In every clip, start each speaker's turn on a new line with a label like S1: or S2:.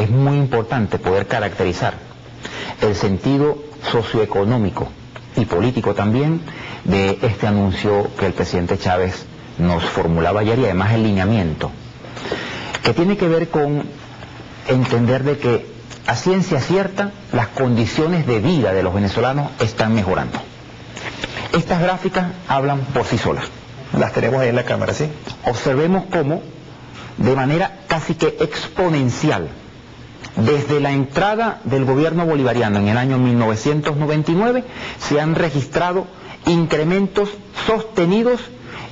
S1: es muy importante poder caracterizar el sentido socioeconómico y político también de este anuncio que el presidente Chávez nos formulaba ayer, y además el lineamiento, que tiene que ver con entender de que a ciencia cierta las condiciones de vida de los venezolanos están mejorando. Estas gráficas hablan por sí solas.
S2: Las tenemos ahí en la cámara, ¿sí?
S1: Observemos cómo, de manera casi que exponencial, desde la entrada del gobierno bolivariano en el año 1999, se han registrado incrementos sostenidos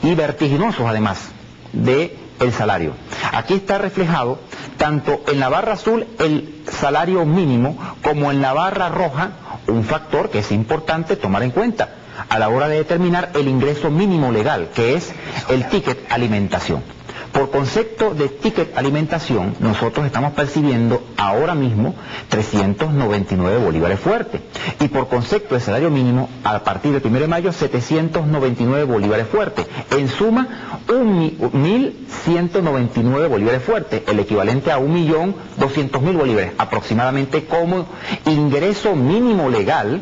S1: y vertiginosos, además, del salario. Aquí está reflejado, tanto en la barra azul, el salario mínimo, como en la barra roja, un factor que es importante tomar en cuenta a la hora de determinar el ingreso mínimo legal, que es el ticket alimentación. Por concepto de ticket alimentación, nosotros estamos percibiendo ahora mismo 399 bolívares fuertes. Y por concepto de salario mínimo, a partir del 1 de mayo, 799 bolívares fuertes. En suma, 1.199 bolívares fuertes, el equivalente a 1.200.000 bolívares, aproximadamente, como ingreso mínimo legal.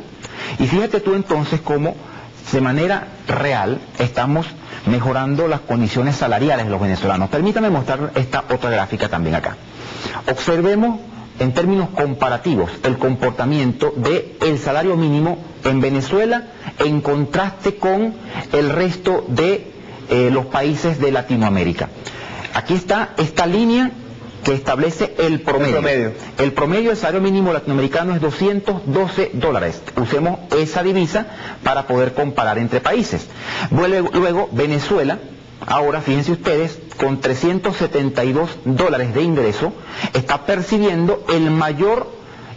S1: Y fíjate tú entonces cómo de manera real estamos mejorando las condiciones salariales de los venezolanos. Permítame mostrar esta otra gráfica también acá. Observemos en términos comparativos el comportamiento del salario mínimo en Venezuela en contraste con el resto de los países de Latinoamérica. Aquí está esta línea que establece el promedio. El promedio del salario mínimo latinoamericano es $212. Usemos esa divisa para poder comparar entre países. Luego Venezuela, ahora fíjense ustedes, con $372 de ingreso, está percibiendo el mayor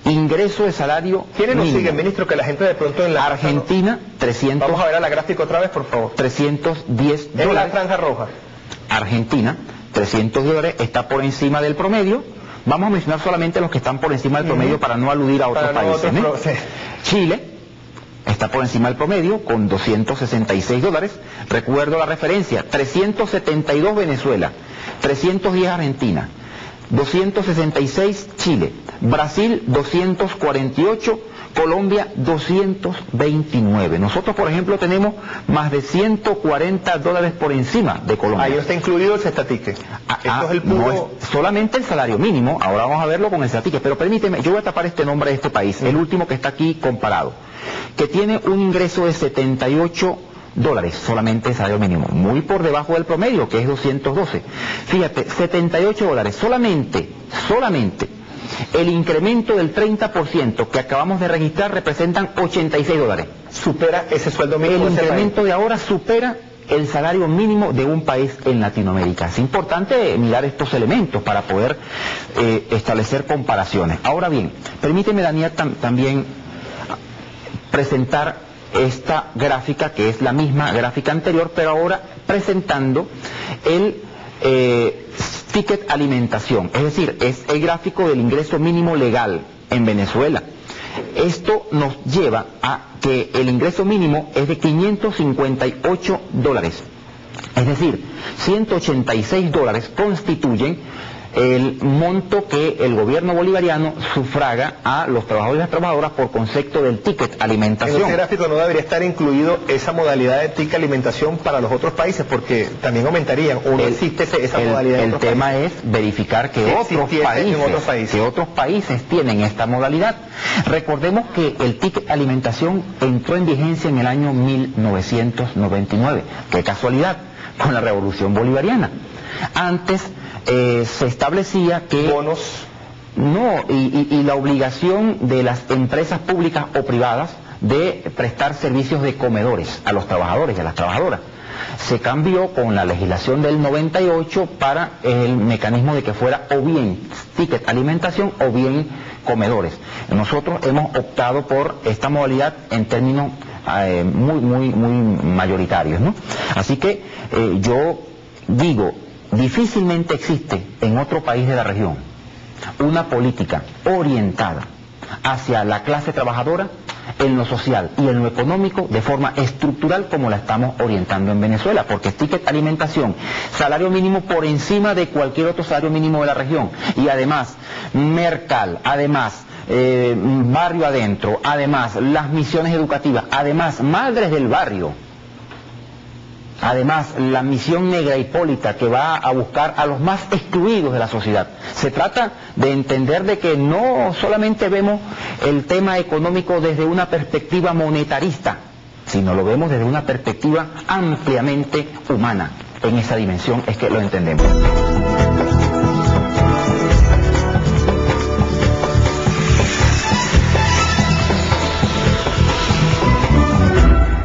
S1: ingreso de salario
S2: ¿Quiénes nos
S1: mínimo.
S2: siguen, ministro? Que la gente de pronto en la...
S1: Argentina, 300...
S2: Vamos a ver a la gráfica otra vez, por favor.
S1: $310.
S2: En la franja roja.
S1: Argentina, $300, está por encima del promedio. Vamos a mencionar solamente los que están por encima del promedio para no aludir a otros países. Chile está por encima del promedio con $266. Recuerdo la referencia, 372 Venezuela, 310 Argentina, 266 Chile, Brasil 248, Colombia 229. Nosotros, por ejemplo, tenemos más de $140 por encima de Colombia.
S2: Ahí está incluido el cestatique. Esto es el puro...
S1: No es solamente el salario mínimo, ahora vamos a verlo con el cestatique, pero permíteme, yo voy a tapar este nombre de este país, el último que está aquí comparado, que tiene un ingreso de $78 solamente el salario mínimo, muy por debajo del promedio, que es 212. Fíjate, $78, solamente el incremento del 30% que acabamos de registrar representan $86.
S2: Supera ese sueldo mínimo.
S1: El incremento de ahora supera el salario mínimo de un país en Latinoamérica. Es importante mirar estos elementos para poder establecer comparaciones. Ahora bien, permíteme, Daniel, también presentar esta gráfica, que es la misma gráfica anterior, pero ahora presentando el ticket alimentación, es decir, es el gráfico del ingreso mínimo legal en Venezuela. Esto nos lleva a que el ingreso mínimo es de $558, es decir, $186 constituyen el monto que el gobierno bolivariano sufraga a los trabajadores y las trabajadoras por concepto del ticket alimentación.
S2: En ese gráfico no debería estar incluido esa modalidad de ticket alimentación para los otros países, porque también aumentarían, o no existe esa modalidad.
S1: El tema es verificar que otros países tienen esta modalidad. Recordemos que el ticket alimentación entró en vigencia en el año 1999. Qué casualidad, con la revolución bolivariana. Antes se establecía que...
S2: bonos.
S1: No, y la obligación de las empresas públicas o privadas de prestar servicios de comedores a los trabajadores y a las trabajadoras. Se cambió con la legislación del 98 para el mecanismo de que fuera o bien ticket alimentación o bien comedores. Nosotros hemos optado por esta modalidad en términos muy mayoritarios, ¿no? Así que yo digo, difícilmente existe en otro país de la región una política orientada hacia la clase trabajadora en lo social y en lo económico de forma estructural como la estamos orientando en Venezuela, porque ticket alimentación, salario mínimo por encima de cualquier otro salario mínimo de la región, y además Mercal, además barrio adentro, además las misiones educativas, además madres del barrio, además la misión Negra Hipólita que va a buscar a los más excluidos de la sociedad. Se trata de entender de que no solamente vemos el tema económico desde una perspectiva monetarista, sino lo vemos desde una perspectiva ampliamente humana. En esa dimensión es que lo entendemos.